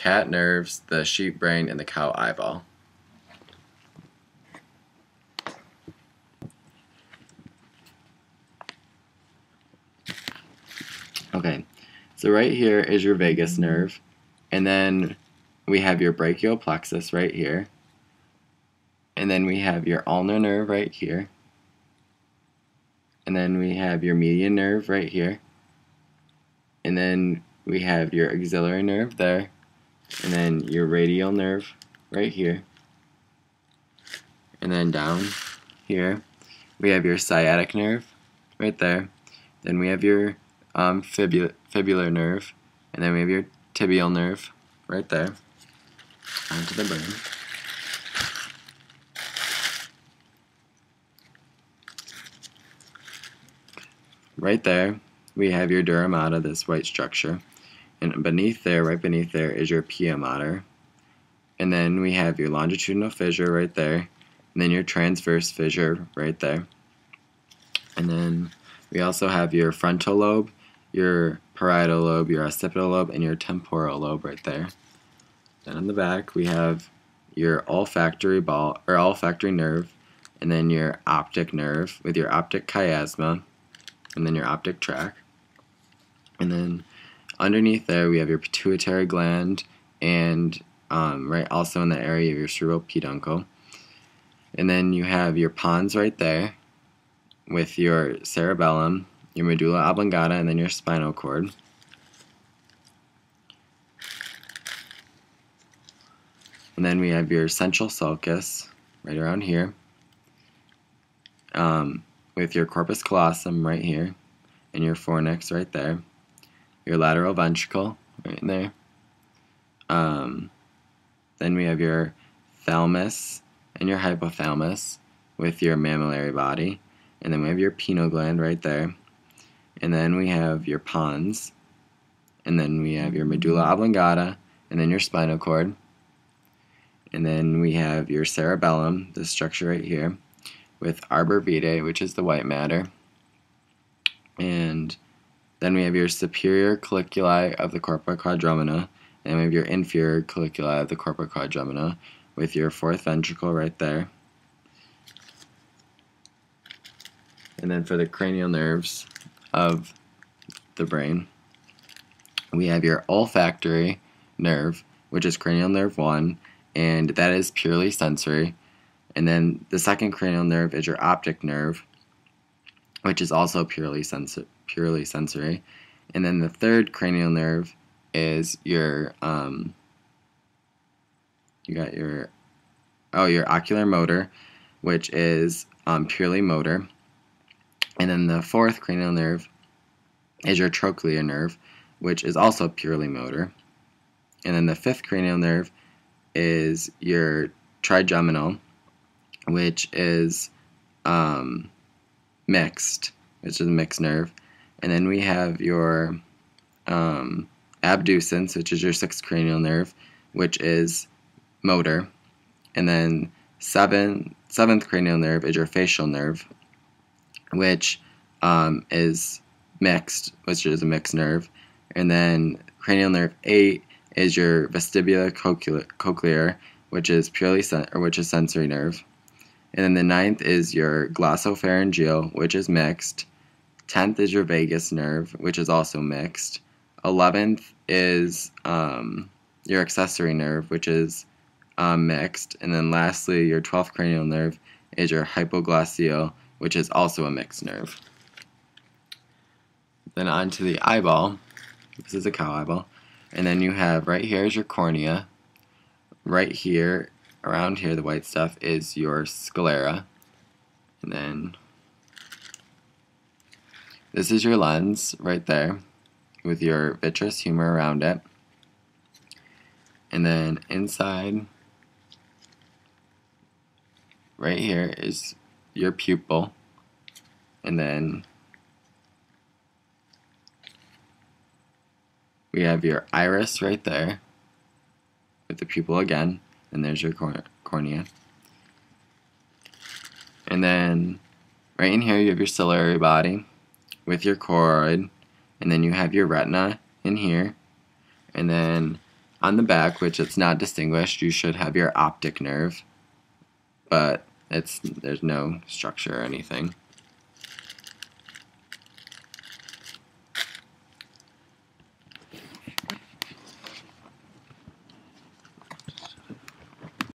cat nerves, the sheep brain, and the cow eyeball. Okay, so right here is your vagus nerve, and then we have your brachial plexus right here, and then we have your ulnar nerve right here, and then we have your median nerve right here, and then we have your axillary nerve there, and then your radial nerve right here, and then down here we have your sciatic nerve right there, then we have your fibular nerve, and then we have your tibial nerve right there onto the brain. Right there we have your dura mater, this white structure, and beneath there, right beneath there, is your pia mater, and then we have your longitudinal fissure right there, and then your transverse fissure right there, and then we also have your frontal lobe, your parietal lobe, your occipital lobe, and your temporal lobe right there. Then on the back we have your olfactory nerve, and then your optic nerve with your optic chiasma, and then your optic tract. And then underneath there we have your pituitary gland, and right also in the area of your cerebral peduncle. And then you have your pons right there with your cerebellum, your medulla oblongata, and then your spinal cord. And then we have your central sulcus right around here, with your corpus callosum right here, and your fornix right there, your lateral ventricle right in there. Then we have your thalamus and your hypothalamus with your mammillary body, and then we have your pineal gland right there, and then we have your pons, and then we have your medulla oblongata, and then your spinal cord, and then we have your cerebellum, this structure right here, with arbor vitae, which is the white matter, and then we have your superior colliculi of the corpora quadrumana, and we have your inferior colliculi of the corpora quadrumana, with your fourth ventricle right there. And then for the cranial nerves of the brain, we have your olfactory nerve, which is cranial nerve 1, and that is purely sensory. And then the second cranial nerve is your optic nerve, which is also purely sensory. And then the third cranial nerve is your your ocular motor, which is purely motor. And then the fourth cranial nerve is your trochlear nerve, which is also purely motor. And then the fifth cranial nerve is your trigeminal, which is mixed, which is a mixed nerve. And then we have your abducens, which is your sixth cranial nerve, which is motor. And then seventh cranial nerve is your facial nerve, which is mixed, which is a mixed nerve. And then cranial nerve 8 is your vestibulocochlear, which is which is sensory nerve. And then the ninth is your glossopharyngeal, which is mixed. 10th is your vagus nerve, which is also mixed. 11th is your accessory nerve, which is mixed. And then lastly, your 12th cranial nerve is your hypoglossal, which is also a mixed nerve. Then on to the eyeball. This is a cow eyeball. And then you have right here is your cornea. Right here, around here, the white stuff is your sclera. And then this is your lens right there with your vitreous humor around it. And then inside, right here is your pupil. And then we have your iris right there with the pupil again, and there's your cornea. And then right in here you have your ciliary body with your choroid, and then you have your retina in here, and then On the back, which it's not distinguished, you should have your optic nerve, but there's no structure or anything.